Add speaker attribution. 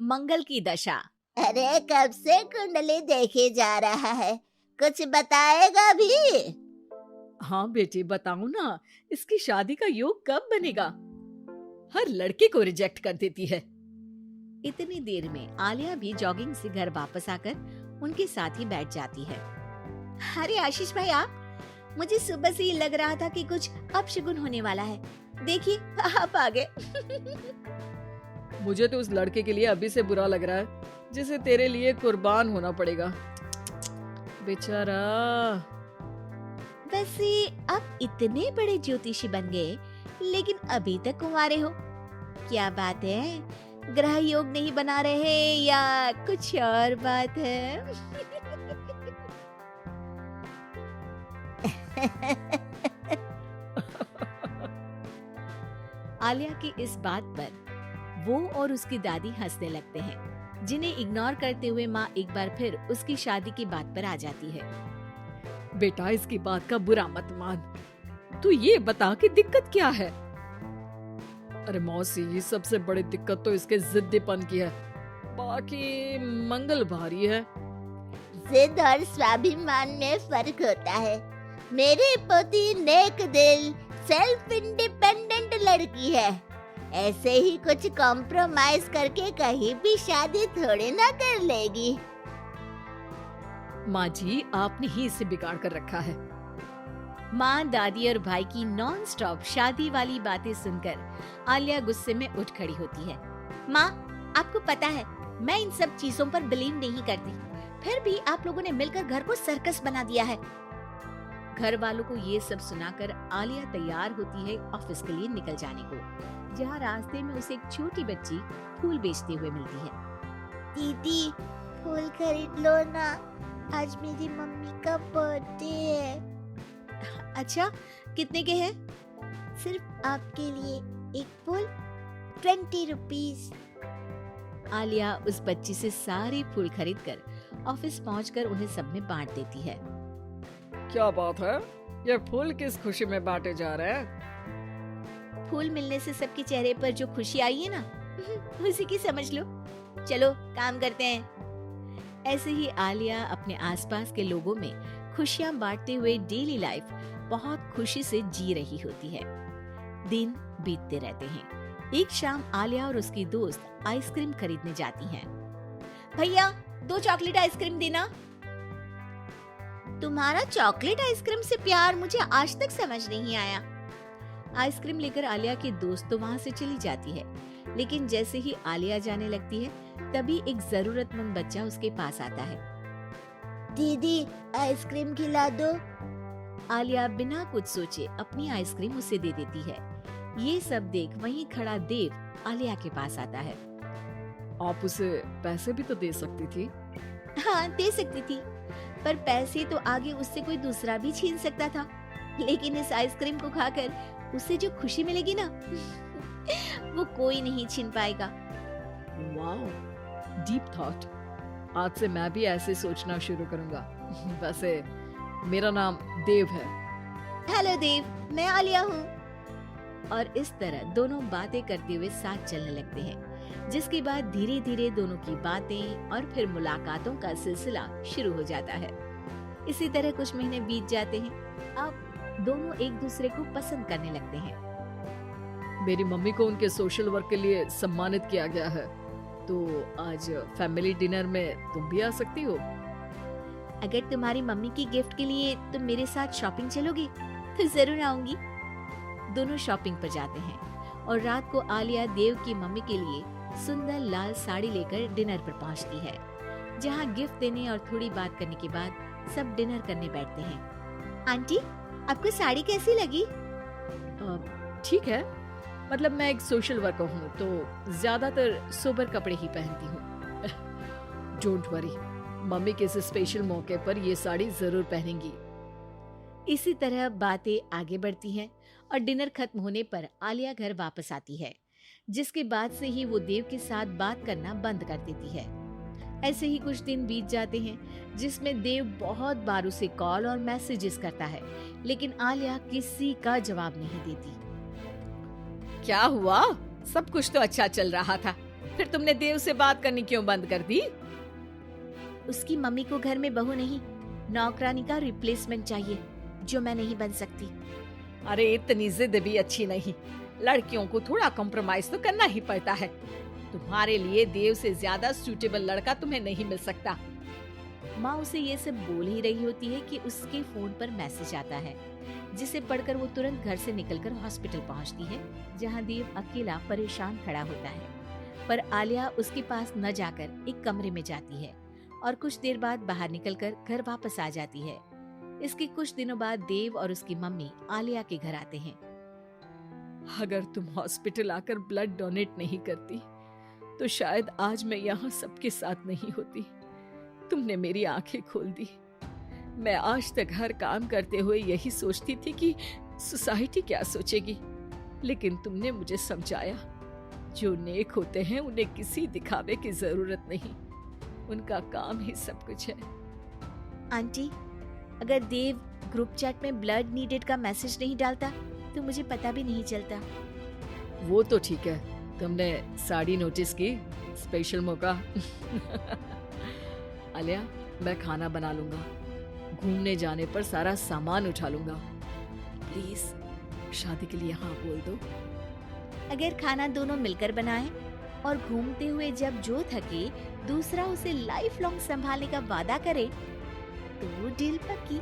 Speaker 1: मंगल की दशा।
Speaker 2: अरे कब से कुंडली देखी जा रहा है, कुछ बताएगा भी?
Speaker 1: हाँ बेटी बताऊं ना, इसकी शादी का योग कब बनेगा? हर लड़के को रिजेक्ट कर देती है। इतनी देर में आलिया भी जॉगिंग से घर वापस आकर उनके साथ ही बैठ जाती है।
Speaker 2: अरे आशीष भाई, आप, मुझे सुबह से ही लग रहा था कि कुछ अपशगुन होने वाला है। देखिए आप आ गए।
Speaker 1: मुझे तो उस लड़के के लिए अभी से बुरा लग रहा है जिसे तेरे लिए कुर्बान होना पड़ेगा, बेचारा।
Speaker 2: वैसे आप इतने बड़े ज्योतिषी बन गए, लेकिन अभी तक कुंवारे हो, क्या बात है? ग्रह योग नहीं बना रहे या कुछ और बात है?
Speaker 1: आलिया की इस बात पर वो और उसकी दादी हंसने लगते हैं, जिन्हें इग्नोर करते हुए माँ एक बार फिर उसकी शादी की बात पर आ जाती है। बेटा इसकी बात का बुरा मत मान, तू ये बता कि दिक्कत क्या है? अरे मौसी, सबसे बड़ी दिक्कत तो इसके जिद्दीपन की है, बाकी मंगल भारी है।
Speaker 2: जिद और स्वाभिमान में फर्क होता है। मेरी पोती नेक दिल, सेल्फ इंडिपेंडेंट लड़की है। ऐसे ही कुछ कॉम्प्रोमाइज करके कहीं भी शादी थोड़ी ना कर लेगी।
Speaker 1: माँ जी, आपने ही इसे बिगाड़ कर रखा है। माँ, दादी और भाई की नॉन स्टॉप शादी वाली बातें सुनकर आलिया गुस्से में उठ खड़ी होती है।
Speaker 2: माँ, आपको पता है मैं इन सब चीजों पर बिलीव नहीं करती, फिर भी आप लोगों ने मिलकर घर को सर्कस बना दिया है।
Speaker 1: घर वालों को ये सब सुनाकर आलिया तैयार होती है ऑफिस के लिए निकल जाने को, जहाँ रास्ते में उसे एक छोटी बच्ची फूल बेचते हुए मिलती है।
Speaker 2: दीदी, फूल खरीद लो ना, आज मेरी मम्मी का बर्थडे है।
Speaker 1: अच्छा, कितने के हैं?
Speaker 2: सिर्फ आपके लिए एक फूल, 20 रुपीज।
Speaker 1: आलिया उस बच्ची से सारे फूल खरीदकर ऑफिस पहुंचकर उन्हें सब में बांट देती है। क्या बात है, ये फूल किस खुशी में बांटे जा रहे हैं?
Speaker 2: फूल मिलने से सबके चेहरे पर जो खुशी आई है ना, उसी की समझ लो। चलो काम करते हैं।
Speaker 1: ऐसे ही आलिया अपने आसपास के लोगों में खुशियां बांटते हुए डेली लाइफ बहुत खुशी से जी रही होती है। दिन बीतते रहते हैं। एक शाम आलिया और उसकी दोस्त आइसक्रीम खरीदने जाती हैं।
Speaker 2: भैया, 2 चॉकलेट आइसक्रीम देना। तुम्हारा चॉकलेट आइसक्रीम से प्यार मुझे आज तक समझ नहीं आया।
Speaker 1: आइसक्रीम लेकर आलिया की दोस्त तो वहाँ से चली जाती है, लेकिन जैसे ही आलिया जाने लगती है, तभी एक जरूरतमंद बच्चा उसके पास आता है।
Speaker 2: दीदी, आइसक्रीम खिला दो।
Speaker 1: आलिया बिना कुछ सोचे अपनी आइसक्रीम उसे दे देती है। ये सब देख वहीं खड़ा देव आलिया के पास आता है। आप उसे पैसे भी तो दे सकती थी।
Speaker 2: हाँ, दे सकती थी, पर पैसे तो आगे उससे कोई दूसरा भी छीन सकता था। लेकिन इस आइसक्रीम को खाकर उसे जो खुशी मिलेगी ना, वो कोई नहीं छीन पाएगा।
Speaker 1: Wow, deep thought. आज से मैं भी ऐसे सोचना शुरू करूंगा। वैसे मेरा नाम देव है।
Speaker 2: हेलो देव, मैं आलिया हूँ।
Speaker 1: और इस तरह दोनों बातें करते हुए साथ चलने लगते हैं, जिसके बाद धीरे धीरे दोनों की बातें और फिर मुलाकातों का सिलसिला शुरू हो जाता है। इसी तरह कुछ महीने बीत जाते हैं। अब दोनों एक दूसरे को पसंद करने लगते हैं। मेरी मम्मी को उनके सोशल वर्क के लिए सम्मानित किया गया है, तो आज फैमिली डिनर में तुम भी आ सकती हो।
Speaker 2: अगर तुम्हारी मम्मी की गिफ्ट के लिए तुम मेरे साथ शॉपिंग चलोगी तो जरूर आऊंगी।
Speaker 1: दोनों शॉपिंग पर जाते हैं और रात को आलिया देव की मम्मी के लिए सुंदर लाल साड़ी लेकर डिनर पर पहुंचती है, जहां गिफ्ट देने और थोड़ी बात करने के बाद सब डिनर करने बैठते हैं।
Speaker 2: आंटी, आपको साड़ी कैसी लगी?
Speaker 1: ठीक है, मतलब मैं एक सोशल वर्कर हूँ तो ज्यादातर सोबर कपड़े ही पहनती हूँ। डोंट वरी, मम्मी के इस स्पेशल मौके पर ये साड़ी जरूर पहनेंगी। इसी तरह बातें आगे बढ़ती हैं और डिनर खत्म होने पर आलिया घर वापस आती है, जिसके बाद से ही वो देव के साथ बात करना बंद कर देती है। ऐसे ही कुछ दिन बीत जाते हैं, जिसमें देव बहुत बार उसे कॉल और मैसेजेस करता है, लेकिन आलिया किसी का जवाब नहीं देती। क्या हुआ? सब कुछ तो अच्छा चल रहा था, फिर तुमने देव से बात करनी क्यों बंद कर दी?
Speaker 2: उसकी मम्मी को घर में बहू नहीं, नौकरानी का रिप्लेसमेंट चाहिए, जो मैं नहीं बन सकती।
Speaker 1: अरे इतनी जिद भी अच्छी नहीं, लड़कियों को थोड़ा कॉम्प्रोमाइज तो करना ही पड़ता है। तुम्हारे लिए देव से ज्यादा सूटेबल लड़का तुम्हें नहीं मिल सकता।
Speaker 2: माँ उसे ये सब बोल ही रही होती है कि उसके फोन पर मैसेज आता है, जिसे पढ़कर वो तुरंत घर से निकलकर हॉस्पिटल पहुंचती है, जहां देव अकेला परेशान खड़ा होता है। पर आलिया उसके पास न जाकर एक कमरे में जाती है और कुछ देर बाद बाहर निकलकर घर वापस आ जाती है। इसके कुछ दिनों बाद देव और उसकी मम्मी आलिया के घर आते हैं।
Speaker 1: अगर तुम हॉस्पिटल आकर ब्लड डोनेट नहीं करती तो शायद आज मैं यहाँ सबके साथ नहीं होती। तुमने मेरी आंखें खोल दी। मैं आज तक हर काम करते हुए यही सोचती थी कि सोसाइटी क्या सोचेगी, लेकिन तुमने मुझे समझाया, जो नेक होते हैं उन्हें किसी दिखावे की जरूरत नहीं, उनका काम ही सब कुछ है।
Speaker 2: आंटी, अगर देव ग्रुप चैट में ब्लड नीडेड का मैसेज नहीं डालता तो मुझे पता भी नहीं चलता।
Speaker 1: वो तो ठीक है, तुमने साड़ी नोटिस की, स्पेशल मौका। आलिया, मैं खाना बना लूंगा, घूमने जाने पर सारा सामान उठा लूंगा। प्लीज शादी के लिए हाँ बोल दो।
Speaker 2: अगर खाना दोनों मिलकर बनाएं और घूमते हुए जब जो थके दूसरा उसे लाइफ लॉन्ग संभालने का वादा करे तो वो डील पक्की।